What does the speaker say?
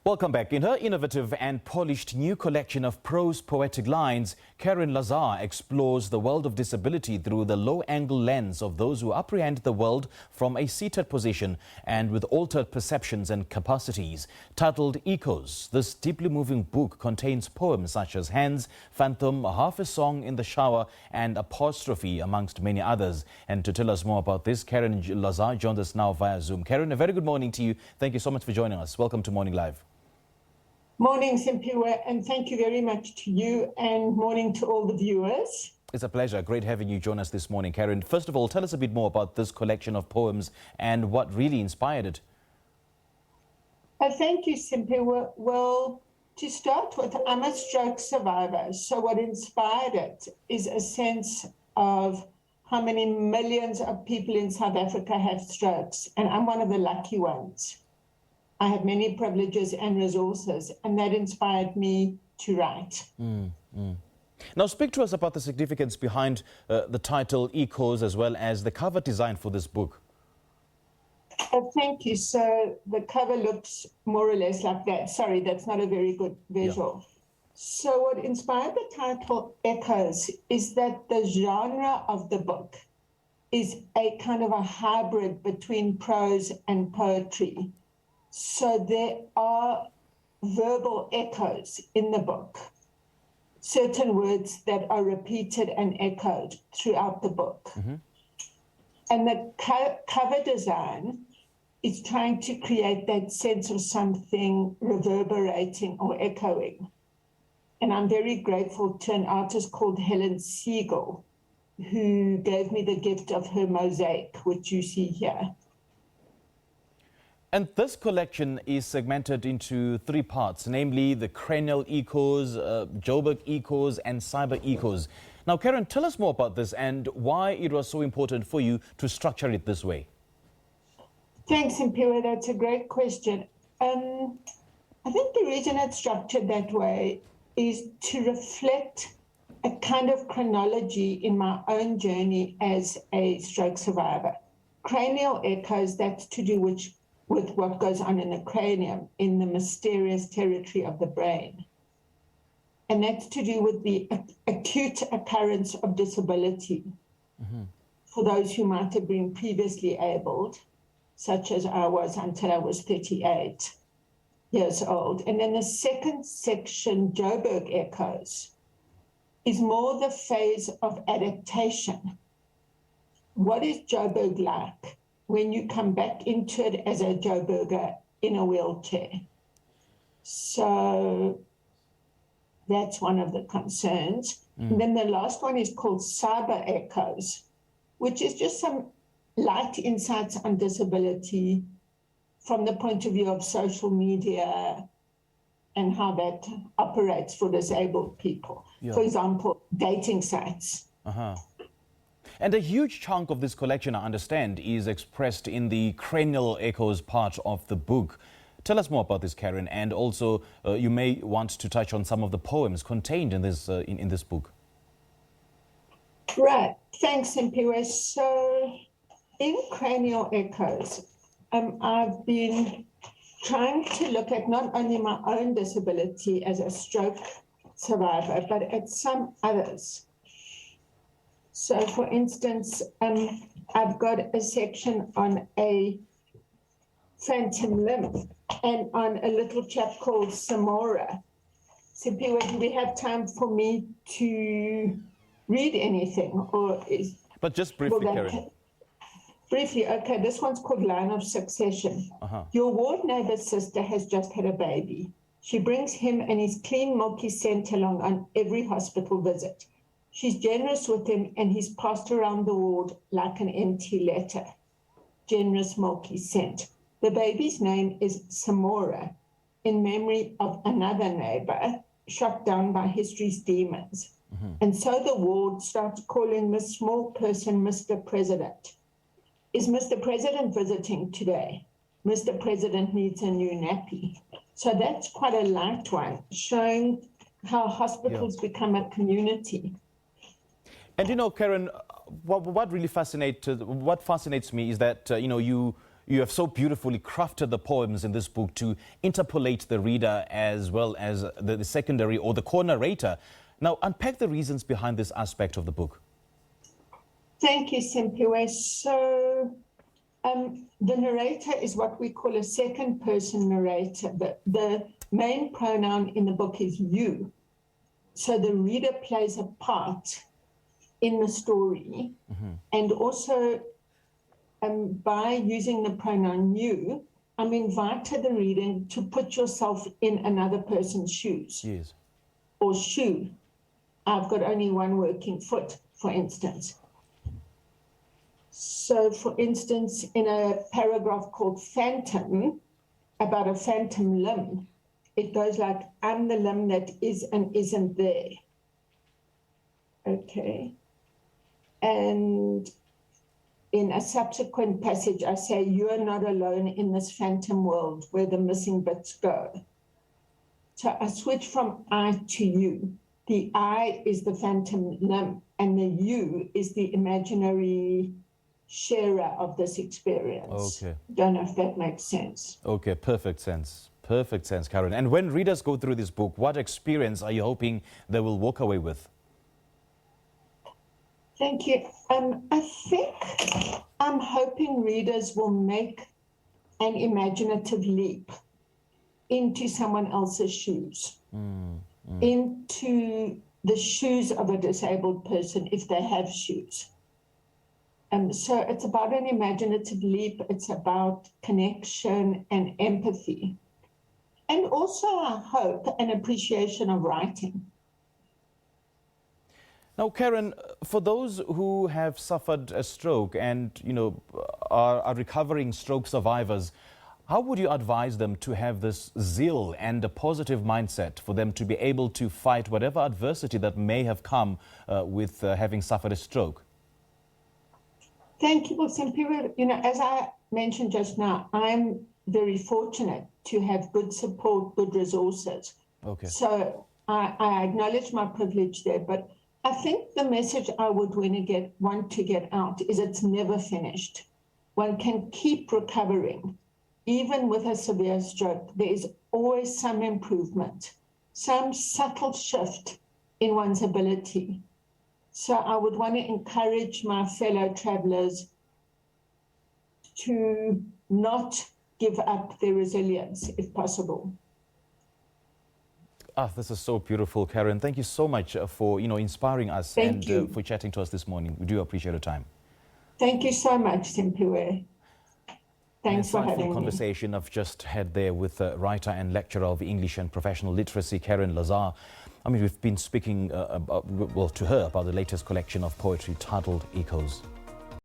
Welcome back. In her innovative and polished new collection of prose poetic lines, Lazar explores the world of disability through the low-angle lens of those who apprehend the world from a seated position and with altered perceptions and capacities. Titled Echoes, this deeply moving book contains poems such as Hands, Phantom, Half a Song in the Shower and Apostrophe, amongst many others. And to tell us more about this, Lazar joins us now via Zoom. Karen, a very good morning to you. Thank you so much for joining us. Welcome to Morning Live. Morning, Simpiwe, and thank you very much to you, and morning to all the viewers. It's a pleasure. Great having you join us this morning, Karen. First of all, tell us a bit more about this collection of poems and what really inspired it. Thank you, Simpiwe. Well, to start with, I'm a stroke survivor, so what inspired it is a sense of how many millions of people in South Africa have strokes, and I'm one of the lucky ones. I have many privileges and resources, and that inspired me to write. Now, speak to us about the significance behind the title Echoes, as well as the cover design for this book. Thank you. So the cover looks more or less like that. Sorry, that's not a very good visual. Yeah. So what inspired the title Echoes is that the genre of the book is a kind of a hybrid between prose and poetry. So there are verbal echoes in the book, certain words that are repeated and echoed throughout the book. And the cover design is trying to create that sense of something reverberating or echoing. And I'm very grateful to an artist called Helen Siegel, who gave me the gift of her mosaic, which you see here. And this collection is segmented into three parts, namely the cranial echoes, Joburg echoes, and cyber echoes. Now, Karen, tell us more about this and why it was so important for you to structure it this way. Thanks, Simpiwe. That's a great question. I think the reason it's structured that way is to reflect a kind of chronology in my own journey as a stroke survivor. Cranial echoes, that's to do with what goes on in the cranium, in the mysterious territory of the brain. And that's to do with the acute occurrence of disability for those who might have been previously abled, such as I was until I was 38 years old. And then the second section, Joburg Echoes, is more the phase of adaptation. What is Joburg like when you come back into it as a Joburger in a wheelchair? So that's one of the concerns. And then the last one is called Cyber Echoes, which is just some light insights on disability from the point of view of social media and how that operates for disabled people. Yeah. For example, dating sites. And a huge chunk of this collection, I understand, is expressed in the cranial echoes part of the book. Tell us more about this, Karen, and also you may want to touch on some of the poems contained in this in this book. Right. Thanks, Simpiwe. So in cranial echoes, I've been trying to look at not only my own disability as a stroke survivor, but at some others. So, for instance, I've got a section on a phantom limb and on a little chap called Samora. Simpiwe, do we have time for me to read anything? But just briefly, Karen. Briefly, okay, this one's called Line of Succession. Your ward neighbor's sister has just had a baby. She brings him and his clean, milky scent along on every hospital visit. She's generous with him and he's passed around the ward like an empty letter. Generous, milky scent. The baby's name is Samora, in memory of another neighbor shot down by history's demons. And so the ward starts calling this small person Mr. President. Is Mr. President visiting today? Mr. President needs a new nappy. So that's quite a light one, showing how hospitals become a community. And you know, Karen, what fascinates me is that you You have so beautifully crafted the poems in this book to interpolate the reader as well as the secondary or the co-narrator. Now, unpack the reasons behind this aspect of the book. Thank you, Simpiwe. So, the narrator is what we call a second-person narrator. The main pronoun in the book is you. So the reader plays a part in the story. And also, by using the pronoun you, I'm inviting the reader to put yourself in another person's shoes. Yes. Or shoe. I've got only one working foot, for instance. So, for instance, in a paragraph called Phantom, about a phantom limb, it goes like, I'm the limb that is and isn't there. Okay. And in a subsequent passage, I say, you are not alone in this phantom world where the missing bits go. So I switch from I to you. The I is the phantom limb, and the you is the imaginary sharer of this experience. Okay. Don't know if that makes sense. Okay, perfect sense. Perfect sense, Karen. And when readers go through this book, what experience are you hoping they will walk away with? Thank you. I think I'm hoping readers will make an imaginative leap into someone else's shoes, into the shoes of a disabled person if they have shoes. So it's about an imaginative leap. It's about connection and empathy. And also, I hope, an appreciation of writing. Now, Karen, for those who have suffered a stroke and, are recovering stroke survivors, how would you advise them to have this zeal and a positive mindset for them to be able to fight whatever adversity that may have come with having suffered a stroke? Thank you, Simpiwe. As I mentioned just now, I'm very fortunate to have good support, good resources. Okay. So I acknowledge my privilege there, but I think the message I would want to get out is it's never finished. One can keep recovering. Even with a severe stroke, there is always some improvement, some subtle shift in one's ability. So I would want to encourage my fellow travelers to not give up their resilience if possible. This is so beautiful, Karen. Thank you so much for inspiring us Thank you. For chatting to us this morning. We do appreciate your time. Thank you so much, Simpiwe. Thanks for having me. Conversation I've just had there with writer and lecturer of English and professional literacy, Karen Lazar. I mean, we've been speaking to her about the latest collection of poetry titled Echoes.